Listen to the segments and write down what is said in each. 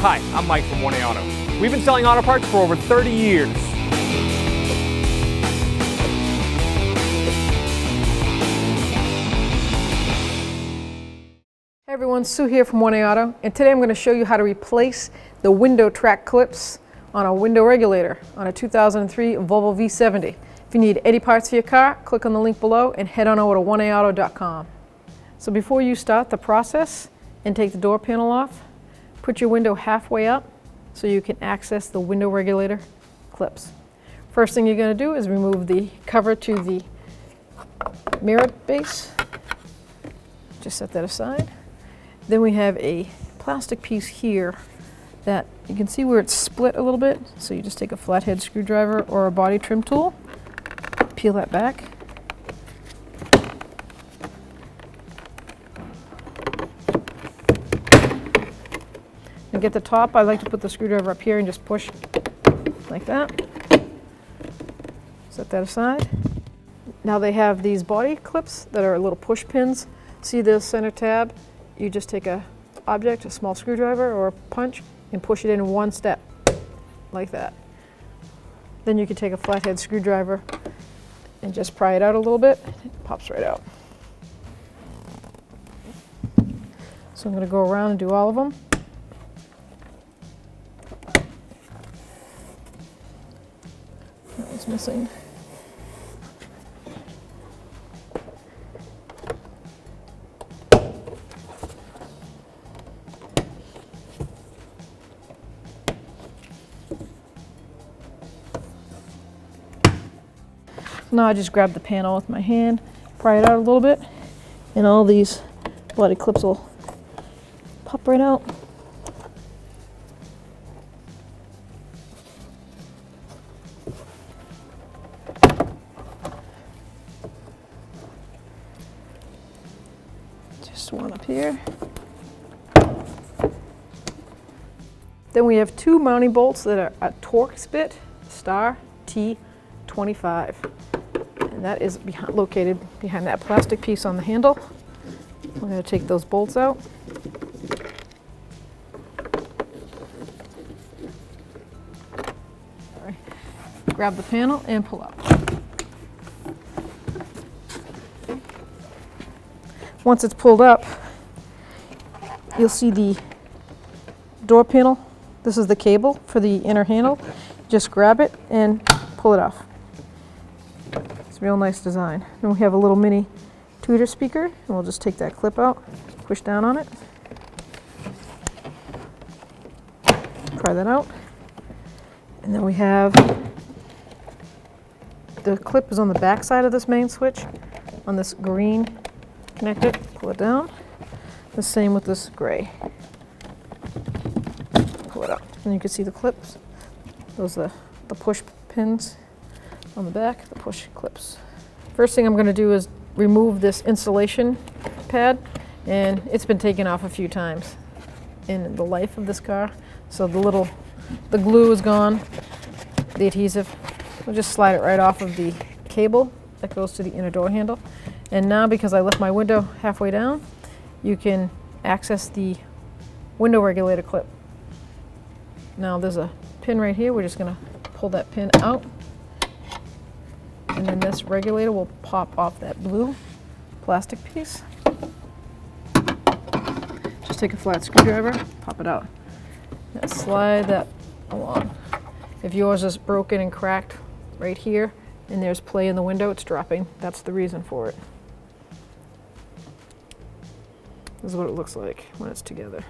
Hi, I'm Mike from 1A Auto. We've been selling auto parts for over 30 years. Hey everyone, Sue here from 1A Auto, and today I'm going to show you how to replace the window track clips on a window regulator on a 2003 Volvo V70. If you need any parts for your car, click on the link below and head on over to 1aauto.com. So before you start the process and take the door panel off, put your window halfway up so you can access the window regulator clips. First thing you're going to do is remove the cover to the mirror base. Just set that aside. Then we have a plastic piece here that you can see where it's split a little bit. So you just take a flathead screwdriver or a body trim tool, peel that back. And get the top. I like to put the screwdriver up here and just push like that. Set that aside. Now they have these body clips that are little push pins. See the center tab? You just take a object, a small screwdriver or a punch, and push it in one step, like that. Then you can take a flathead screwdriver and just pry it out a little bit. It pops right out. So I'm going to go around and do all of them. That one's missing. Now I just grab the panel with my hand, pry it out a little bit, and all these bloody clips will pop right out. Just one up here. Then we have two mounting bolts that are a Torx bit star T25. And that is located behind that plastic piece on the handle. We're going to take those bolts out. Sorry. Grab the panel and pull out. Once it's pulled up, you'll see the door panel. This is the cable for the inner handle. Just grab it and pull it off. Real nice design. And we have a little mini tweeter speaker, and we'll just take that clip out, push down on it, pry that out, and then we have the clip is on the back side of this main switch on this green connector. Pull it down. The same with this gray. Pull it out, and you can see the clips. Those are the push pins on the back, the push clips. First thing I'm going to do is remove this insulation pad, and it's been taken off a few times in the life of this car. So the glue is gone, the adhesive. We'll just slide it right off of the cable that goes to the inner door handle. And now, because I left my window halfway down, you can access the window regulator clip. Now there's a pin right here. We're just going to pull that pin out. And then this regulator will pop off that blue plastic piece. Just take a flat screwdriver, pop it out, and slide that along. If yours is broken and cracked right here, and there's play in the window, it's dropping. That's the reason for it. This is what it looks like when it's together.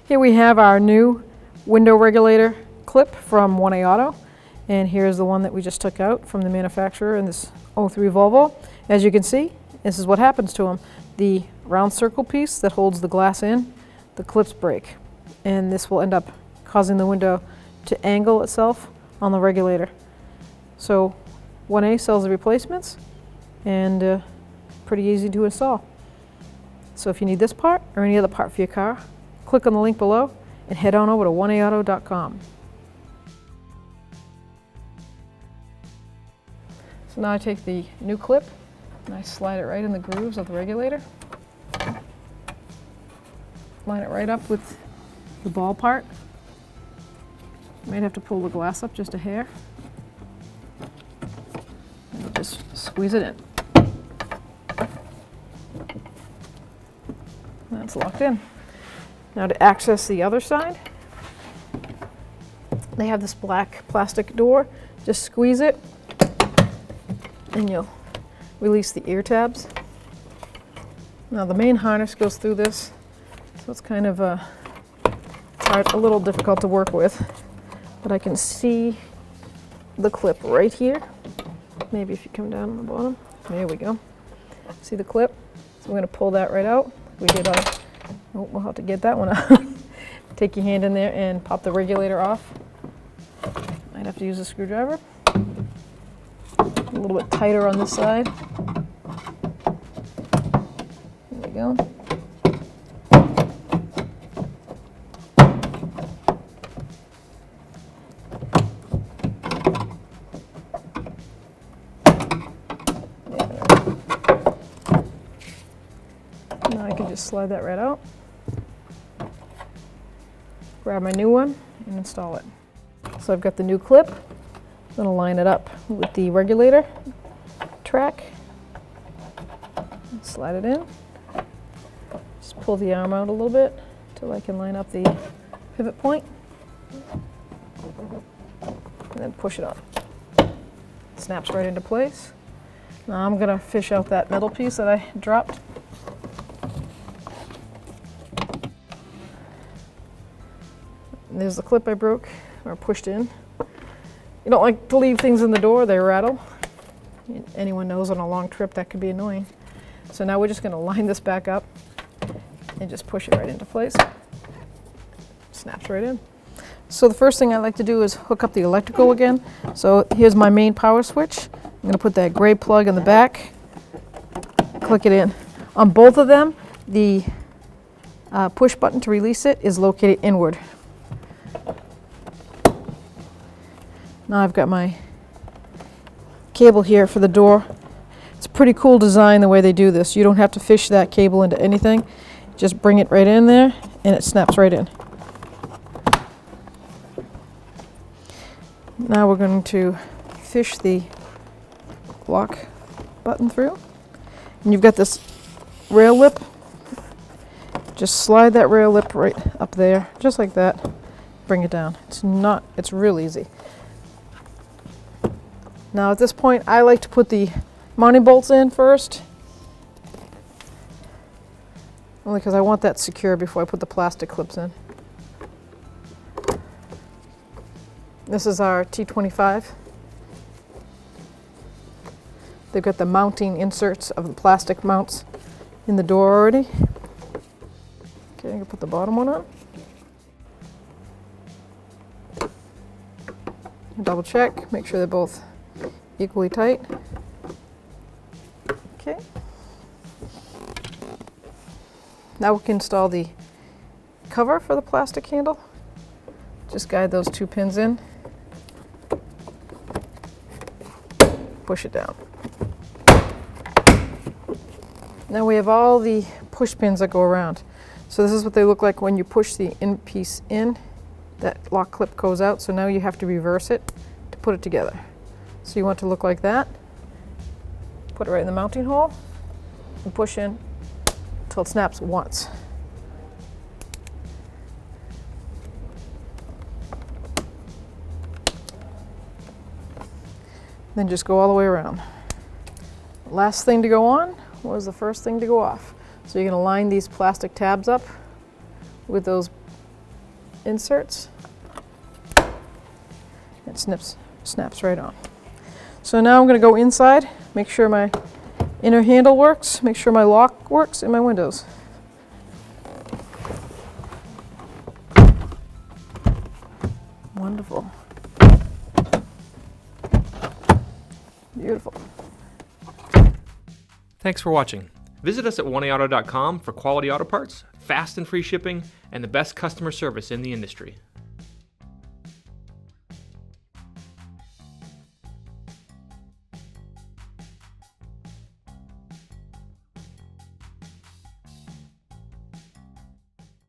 Here we have our new window regulator clip from 1A Auto, and here's the one that we just took out from the manufacturer in this 03 Volvo. As you can see, this is what happens to them. The round circle piece that holds the glass in, the clips break, and this will end up causing the window to angle itself on the regulator. So 1A sells the replacements, and pretty easy to install. So if you need this part or any other part for your car, click on the link below and head on over to 1aauto.com. So now I take the new clip and I slide it right in the grooves of the regulator. line it right up with the ball part. Might have to pull the glass up just a hair. And just squeeze it in. That's locked in. Now to access the other side, they have this black plastic door. Just squeeze it and you'll release the ear tabs. Now the main harness goes through this, so it's kind of a little difficult to work with, but I can see the clip right here. Maybe if you come down on the bottom, there we go. See the clip? So we're going to pull that right out. We did we'll have to get that one out. Take your hand in there and pop the regulator off. Might have to use a screwdriver. A little bit tighter on this side. There we go. Now I can just slide that right out. Grab my new one and install it. So I've got the new clip. I'm going to line it up with the regulator track. Slide it in. Just pull the arm out a little bit until I can line up the pivot point. And then push it on. Snaps right into place. Now I'm going to fish out that middle piece that I dropped. There's the clip I broke or pushed in. You don't like to leave things in the door, they rattle. Anyone knows on a long trip that could be annoying. So now we're just going to line this back up and just push it right into place. Snaps right in. So the first thing I like to do is hook up the electrical again. So here's my main power switch. I'm going to put that gray plug in the back, click it in. On both of them, the push button to release it is located inward. Now I've got my cable here for the door. It's a pretty cool design the way they do this. You don't have to fish that cable into anything. Just bring it right in there and it snaps right in. Now we're going to fish the lock button through. And you've got this rail lip. Just slide that rail lip right up there, just like that. Bring it down. It's real easy. Now at this point, I like to put the mounting bolts in first, only because I want that secure before I put the plastic clips in. This is our T25. They've got the mounting inserts of the plastic mounts in the door already. Okay, I'm gonna put the bottom one on. Double check, make sure they're both equally tight. Okay. Now we can install the cover for the plastic handle. Just guide those two pins in. Push it down. Now we have all the push pins that go around. So this is what they look like when you push the in piece in. That lock clip goes out, so now you have to reverse it to put it together. So you want it to look like that. Put it right in the mounting hole and push in until it snaps once. Then just go all the way around. Last thing to go on was the first thing to go off. So you're going to line these plastic tabs up with those inserts. It snaps right on. So now I'm going to go inside, make sure my inner handle works, make sure my lock works, and my windows. Wonderful. Beautiful. Thanks for watching. Visit us at oneauto.com for quality auto parts, fast and free shipping, and the best customer service in the industry.